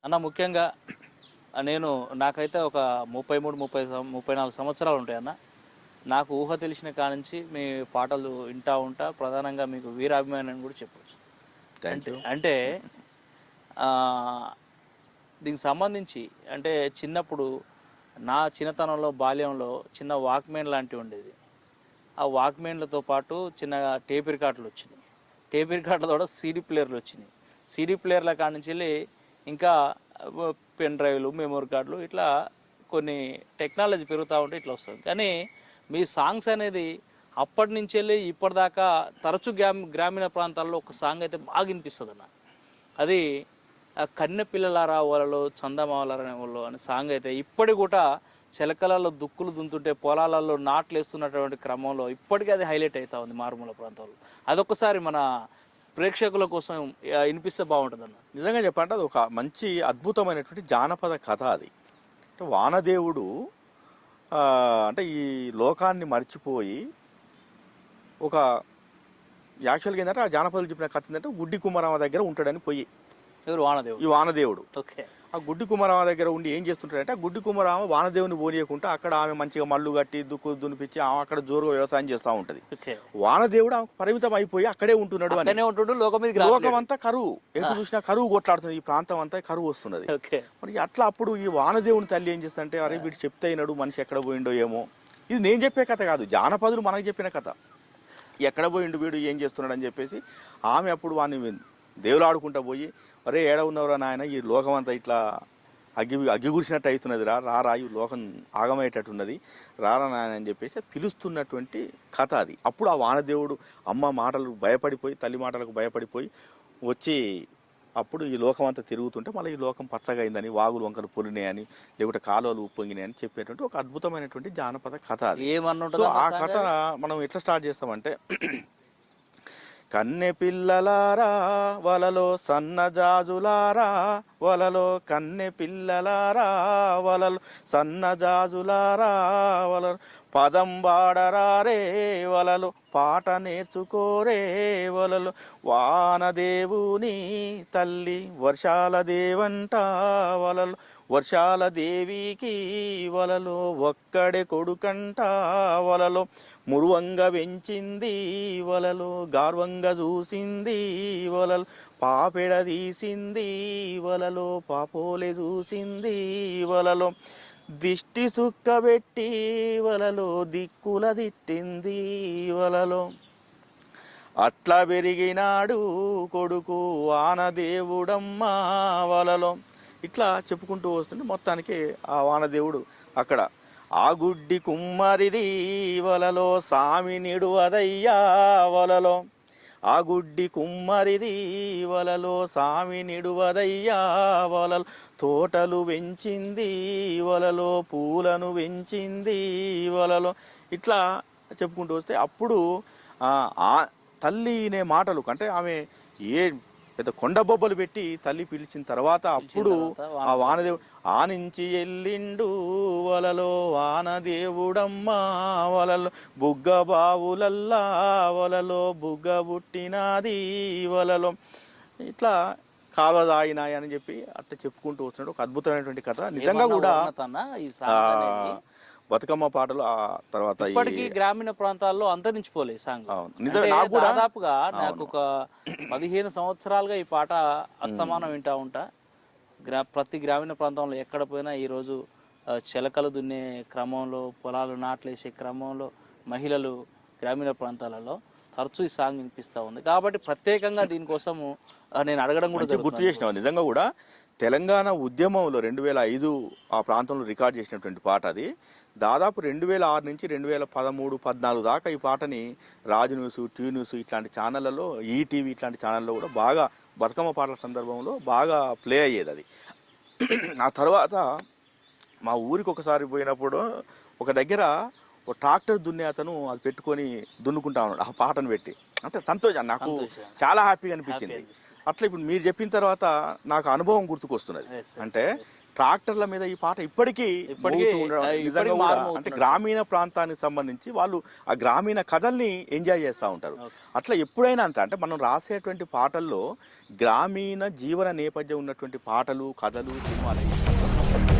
అన్న ముఖ్యంగా నేను నాకైతే ఒక 34 సంవత్సరాలు ఉంటాయన్న. నాకు ఊహ తెలిసిన కానించి మీ పాటలు వింటా ఉంటా. ప్రధానంగా మీకు వీరాభిమాని అని కూడా చెప్పొచ్చు. థ్యాంక్ అంటే యూ. అంటే ఆహ్, దీనికి సంబంధించి అంటే చిన్నప్పుడు నా చిన్నతనంలో, బాల్యంలో చిన్న వాక్‌మ్యాన్ లాంటివి ఉండేది. ఆ వాక్‌మ్యాన్‌లతో పాటు చిన్నగా టేప్ రికార్డులు వచ్చినాయి. టేప్ రికార్డుల తోటి సీడీ ప్లేయర్లు వచ్చినాయి. సీడీ ప్లేయర్ల కానించెల్లి ఇంకా పెన్ డ్రైవ్‌లు, మెమరీ కార్డులు ఇట్లా కొన్ని టెక్నాలజీ పెరుగుతూ ఉంటే ఇట్లా వస్తుంది. కానీ మీ సాంగ్స్ అనేది అప్పటి నుంచెల్లి ఇప్పటిదాకా తరచూ గ్రామీణ ప్రాంతాల్లో ఒక సాంగ్ అయితే బాగా వినిపిస్తదన్న. అది కన్నె పిల్లలారా ఓలలో చందమామలారా ఓలలో అనే సాంగ్ అయితే ఇప్పటికి కూడా చిలకలలో దుక్కులు దున్తుంటే పొలాలలో నాట్లు వేస్తున్నటువంటి క్రమంలో ఇప్పటికీ అది హైలైట్ అవుతా ఉంది మారుమూల ప్రాంతాల్లో. అదొకసారి మన ప్రేక్షకుల కోసం వినిపిస్తే బాగుంటుందన్న. నిజంగా చెప్పంటే అది ఒక మంచి అద్భుతమైనటువంటి జానపద కథ అది. అంటే వానదేవుడు అంటే ఈ లోకాన్ని మర్చిపోయి ఒక యాక్చువల్గా ఏంటంటే ఆ జానపదులు చెప్పిన కథ ఏంటంటే గుడ్డి కుమారమ్మ దగ్గర ఉంటాడని పోయి ఎవరు వానదేవుడు? ఈ వానదేవుడు ఓకే. ఆ గుడ్డి కుమారమ్మ దగ్గర ఉండి ఏం చేస్తుంటాడంటే ఆ గుడ్డి కుమారమ్మ వానదేవుని పోనీయకుండా అక్కడ ఆమె మంచిగా మళ్ళు కట్టి దుక్కు దునిపించి ఆమె అక్కడ జోరుగా వ్యవసాయం చేస్తూ ఉంటుంది. ఓకే. వానదేవుడు ఆమెకు పరిమితం అయిపోయి అక్కడే ఉంటున్నాడు అని. అక్కడనే ఉంటుండు, లోకం మీదకి లోకం రావట్లేదు. అంతా కరువు, ఎటు చూసినా కరువు కొట్లాడుతుంది, ఈ ప్రాంతం అంతా కరువు వస్తున్నది. ఓకే. మరి అట్లా అప్పుడు ఈ వానదేవుని తల్లి ఏం చేస్తుందంటే అరే వీడు చెప్తే అయినాడు మనిషి ఎక్కడ పోయిండో ఏమో. ఇది నేను చెప్పే కథ కాదు, జానపదులు మనకు చెప్పిన కథ. ఎక్కడ పోయిండు వీడు ఏం చేస్తున్నాడు అని చెప్పేసి ఆమె అప్పుడు వాడిని దేవులాడుకుంటా పోయి అరే ఏడ ఉన్నవరా నాయన, ఈ లోకం అంతా ఇట్లా అగ్గిగురిసినట్టు అవుతున్నది, రా ఈ లోకం ఆగమయ్యేటట్టున్నది, రారా నాయన అని చెప్పేసి పిలుస్తున్నటువంటి కథ అది. అప్పుడు ఆ వానదేవుడు అమ్మ మాటలు భయపడిపోయి, తల్లి మాటలకు భయపడిపోయి వచ్చి అప్పుడు ఈ లోకం అంతా తిరుగుతుంటే మళ్ళీ ఈ లోకం పచ్చగా అయిందని, వాగులు వంకలు పొలినాయని, లేకుంటే కాలువలు ఉప్పొంగినాయని చెప్పేటువంటి ఒక అద్భుతమైనటువంటి జానపద కథ అది. సో ఆ కథ మనం ఎట్లా స్టార్ట్ చేస్తామంటే కన్నె పిల్లలారా వలలో సన్నజాజులారా వలలో, కన్నె పిల్లలారా వలలో సన్నజాజులారా వలలో, పదం వాడరారే వలలో పాట నేర్చుకోరే వలలో, వానదేవుని తల్లి వర్షాల దేవంట వలలో, వర్షాల దేవికి వలలో ఒక్కడే కొడుకంట వలలో, మురువంగా పెంచింది వలలో గార్వంగా చూసింది వలలో, పాపెడ తీసింది వలలో పాపోలే చూసింది వలలో, దిష్టి సుక్కబెట్టి వలలో దిక్కుల తిట్టింది వలలో, అట్లా పెరిగినాడు కొడుకు వానదేవుడమ్మ వలలో. ఇట్లా చెప్పుకుంటూ వస్తుంటే మొత్తానికి ఆ వానదేవుడు అక్కడ ఆ గుడ్డి కుమ్మరిది వలలో సామి నిడువదయ్యా వలలో, ఆ గుడ్డి కుమ్మరిది వలలో సామి నిడువదయ్యా వలలో, తోటలు పెంచింది వలలో పూలను పెంచింది వలలో. ఇట్లా చెప్పుకుంటూ వస్తే అప్పుడు ఆ తల్లినే మాటలు అంటే ఆమె ఏ పెద్ద కొండ బొబ్బలు పెట్టి తల్లి పిలిచిన తర్వాత అప్పుడు ఆ వానదేవుడు ఆనించి ఎల్లిండు వలలో వానదేవుడమ్మ వలలో, బుగ్గ బావులల్లా వలలో బుగ్గ పుట్టినాది వలలో. ఇట్లా కాలువ దాయినాయి అని చెప్పి అట్లా చెప్పుకుంటూ వస్తున్నాడు. ఒక అద్భుతమైనటువంటి కథ నిజంగా కూడా. బతుకమ్మ పాటలు ఆ తర్వాత ఇప్పటికీ గ్రామీణ ప్రాంతాల్లో అంతరించిపోలే సాంగ్. దాదాపుగా నాకు ఒక 15 సంవత్సరాలుగా ఈ పాట అస్తమానం వింటా ఉంటా. ప్రతి గ్రామీణ ప్రాంతంలో ఎక్కడ పోయినా ఈరోజు చిలకలు దున్నే క్రమంలో, పొలాలు నాట్లేసే క్రమంలో మహిళలు గ్రామీణ ప్రాంతాలలో తరచూ ఈ సాంగ్ వినిపిస్తూ ఉంది. కాబట్టి ప్రత్యేకంగా దీనికోసము నేను అడగడం కూడా గుర్తు చేసినావు. నిజంగా కూడా తెలంగాణ ఉద్యమంలో 2005 ఆ ప్రాంతంలో రికార్డ్ చేసినటువంటి పాట అది. దాదాపు 2006 నుంచి 2013-14 దాకా ఈ పాటని రాజు న్యూస్, టీ న్యూస్ ఇట్లాంటి ఛానళ్ళలో, ఈటీవీ ఇట్లాంటి ఛానల్లో కూడా బాగా బతుకమ్మ పాటల సందర్భంలో బాగా ప్లే అయ్యేది అది. ఆ తర్వాత మా ఊరికి ఒకసారి పోయినప్పుడు ఒక దగ్గర ఒక ట్రాక్టర్ దున్నే అతను అది పెట్టుకొని దున్నుకుంటా ఉన్నాడు ఆ పాటను పెట్టి. అంటే సంతోషం, నాకు సంతోషం. చాలా హ్యాపీగా అనిపించింది. Happy అనిపిస్తుంది. అట్లా ఇప్పుడు మీరు చెప్పిన తర్వాత నాకు అనుభవం గుర్తుకొస్తున్నది. Yes, yes, అంటే yes. ట్రాక్టర్ల మీద ఈ పాట ఇప్పటికీ ఇప్పటికీ, మోగుతూ ఉండడం, ఇప్పటికీ నిజంగా కూడా మారుమోగుతున్నట్టు. అంటే గ్రామీణ ప్రాంతానికి సంబంధించి వాళ్ళు ఆ గ్రామీణ కథల్ని ఎంజాయ్ చేస్తూ ఉంటారు. Okay. అట్లా ఎప్పుడైనా అంత అంటే మనం రాసేటువంటి పాటల్లో గ్రామీణ జీవన నేపథ్యం ఉన్నటువంటి పాటలు, కథలు, సినిమాలు